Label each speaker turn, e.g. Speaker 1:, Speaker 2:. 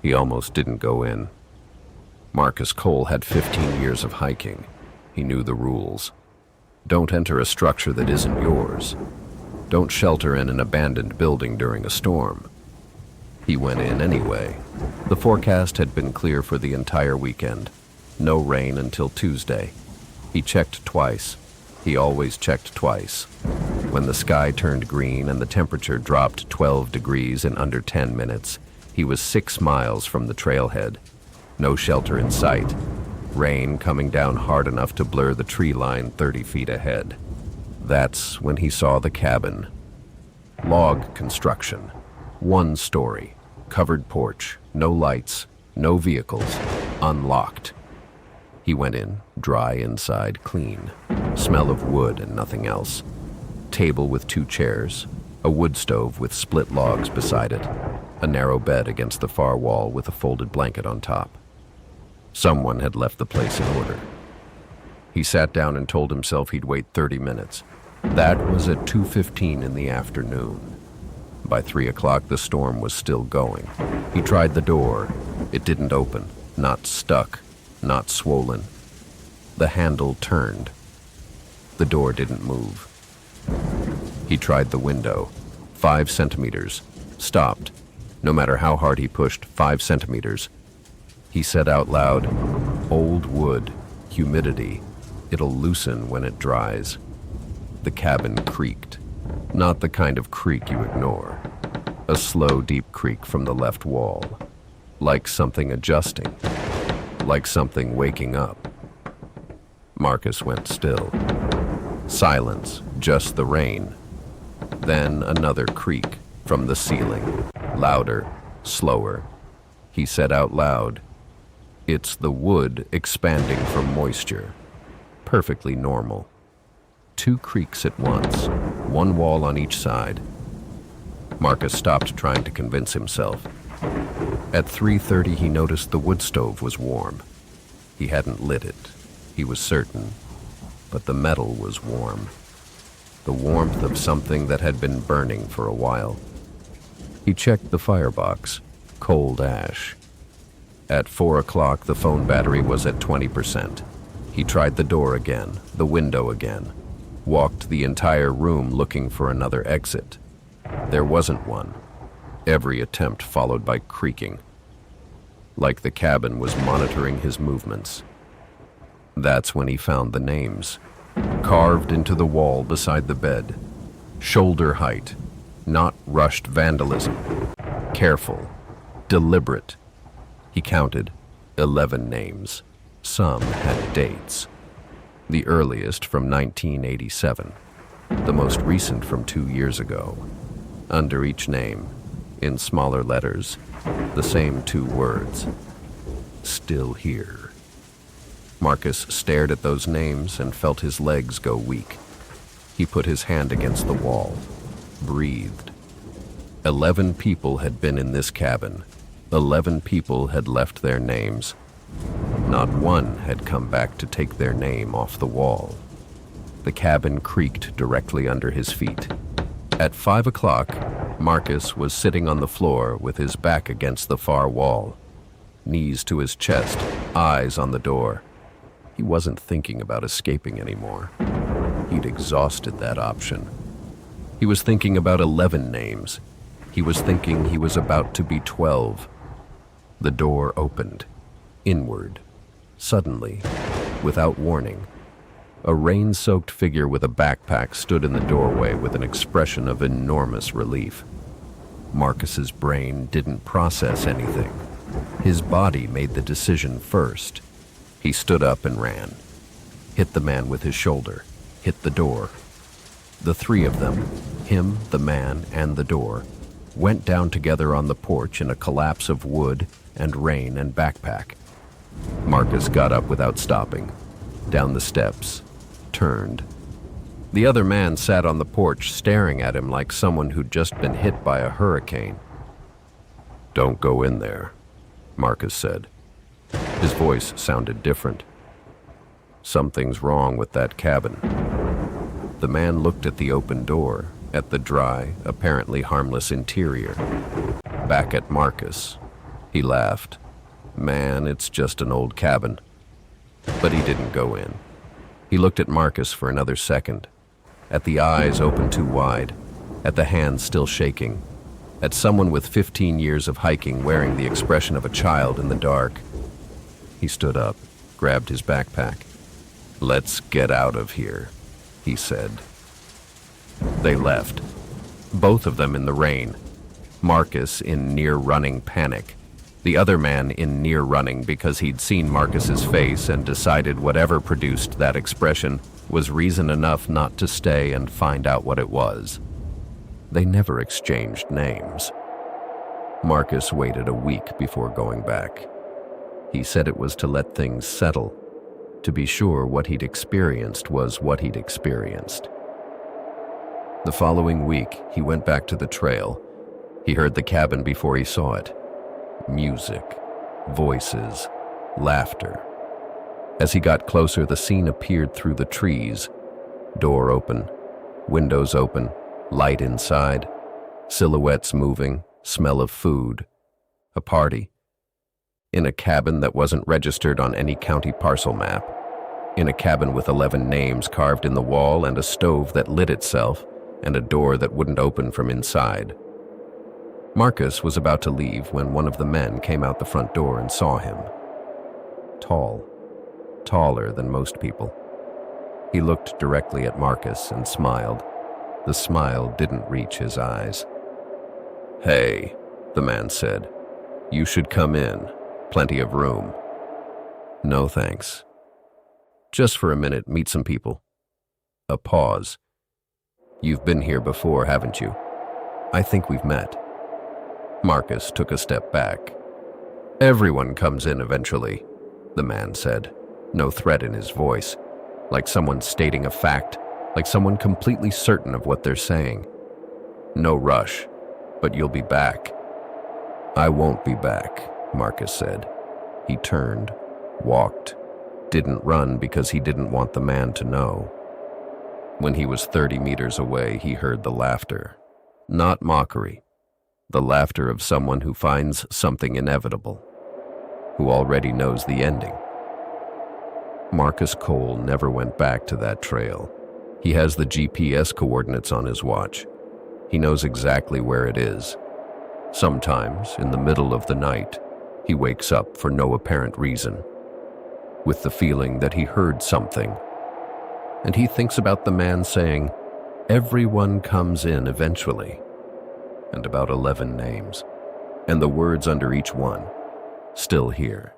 Speaker 1: He almost didn't go in. Marcus Cole had 15 years of hiking. He knew the rules. Don't enter a structure that isn't yours. Don't shelter in an abandoned building during a storm. He went in anyway. The forecast had been clear for the entire weekend. No rain until Tuesday. He checked twice. He always checked twice. When the sky turned green and the temperature dropped 12 degrees in under 10 minutes, he was 6 miles from the trailhead. No shelter in sight. Rain coming down hard enough to blur the tree line 30 feet ahead. That's when he saw the cabin. Log construction. 1 story. Covered porch. No lights. No vehicles. Unlocked. He went in, dry inside, clean. Smell of wood and nothing else. Table with 2 chairs. A wood stove with split logs beside it. A narrow bed against the far wall with a folded blanket on top. Someone had left the place in order. He sat down and told himself he'd wait 30 minutes. That was at 2:15 in the afternoon. By 3 o'clock, the storm was still going. He tried the door. It didn't open. Not stuck. Not swollen. The handle turned. The door didn't move. He tried the window. 5 centimeters. Stopped. No matter how hard he pushed, 5 centimeters. He said out loud, "Old wood, humidity. It'll loosen when it dries." The cabin creaked. Not the kind of creak you ignore. A slow, deep creak from the left wall. Like something adjusting. Like something waking up. Marcus went still. Silence, just the rain. Then another creak from the ceiling. Louder, slower. He said out loud, "It's the wood expanding from moisture." Perfectly normal. 2 creaks at once, 1 wall on each side. Marcus stopped trying to convince himself. At 3:30 he noticed the wood stove was warm. He hadn't lit it, he was certain, but the metal was warm. The warmth of something that had been burning for a while. He checked the firebox, cold ash. At 4 o'clock the phone battery was at 20%. He tried the door again, the window again. Walked the entire room looking for another exit. There wasn't one. Every attempt followed by creaking. Like the cabin was monitoring his movements. That's when he found the names. Carved into the wall beside the bed. Shoulder height. Not rushed vandalism. Careful. Deliberate. He counted 11 names. Some had dates. The earliest from 1987. The most recent from 2 years ago. Under each name, in smaller letters, the same 2 words. Still here. Marcus stared at those names and felt his legs go weak. He put his hand against the wall. Breathed. 11 people had been in this cabin. 11 people had left their names. Not one had come back to take their name off the wall. The cabin creaked directly under his feet. At 5 o'clock, Marcus was sitting on the floor with his back against the far wall. Knees to his chest, eyes on the door. He wasn't thinking about escaping anymore. He'd exhausted that option. He was thinking about 11 names. He was thinking he was about to be 12. The door opened. Inward. Suddenly, without warning. A rain-soaked figure with a backpack stood in the doorway with an expression of enormous relief. Marcus's brain didn't process anything. His body made the decision first. He stood up and ran. Hit the man with his shoulder. Hit the door. The 3 of them, him, the man, and the door, went down together on the porch in a collapse of wood and rain and backpack. Marcus got up without stopping. Down the steps. Turned. The other man sat on the porch staring at him like someone who'd just been hit by a hurricane. "Don't go in there," Marcus said. His voice sounded different. "Something's wrong with that cabin." The man looked at the open door, at the dry, apparently harmless interior. Back at Marcus. He laughed. Man, it's just an old cabin. But he didn't go in. He looked at Marcus for another second, at the eyes open too wide, at the hands still shaking, at someone with 15 years of hiking wearing the expression of a child in the dark. He stood up, grabbed his backpack. "Let's get out of here," he said. They left, both of them in the rain, Marcus in near-running panic, the other man in near-running because he'd seen Marcus's face and decided whatever produced that expression was reason enough not to stay and find out what it was. They never exchanged names. Marcus waited a week before going back. He said it was to let things settle, to be sure what he'd experienced was what he'd experienced. The following week, he went back to the trail. He heard the cabin before he saw it. Music, voices, laughter. As he got closer, the scene appeared through the trees. Door open, windows open, light inside, silhouettes moving, smell of food. A party. In a cabin that wasn't registered on any county parcel map. In a cabin with 11 names carved in the wall and a stove that lit itself and a door that wouldn't open from inside. Marcus was about to leave when one of the men came out the front door and saw him. Tall, taller than most people. He looked directly at Marcus and smiled. The smile didn't reach his eyes. "Hey," the man said. "You should come in. Plenty of room." "No, thanks. Just for a minute, meet some people." A pause. "You've been here before, haven't you?" "I think we've met." Marcus took a step back. "Everyone comes in eventually," the man said, no threat in his voice, like someone stating a fact, like someone completely certain of what they're saying. "No rush, but you'll be back." "I won't be back," Marcus said. He turned, walked, didn't run because he didn't want the man to know. When he was 30 meters away, he heard the laughter. Not mockery. The laughter of someone who finds something inevitable, who already knows the ending. Marcus Cole never went back to that trail. He has the GPS coordinates on his watch. He knows exactly where it is. Sometimes, in the middle of the night, he wakes up for no apparent reason, with the feeling that he heard something. And he thinks about the man saying, "Everyone comes in eventually," and about 11 names, and the words under each one, "Still here."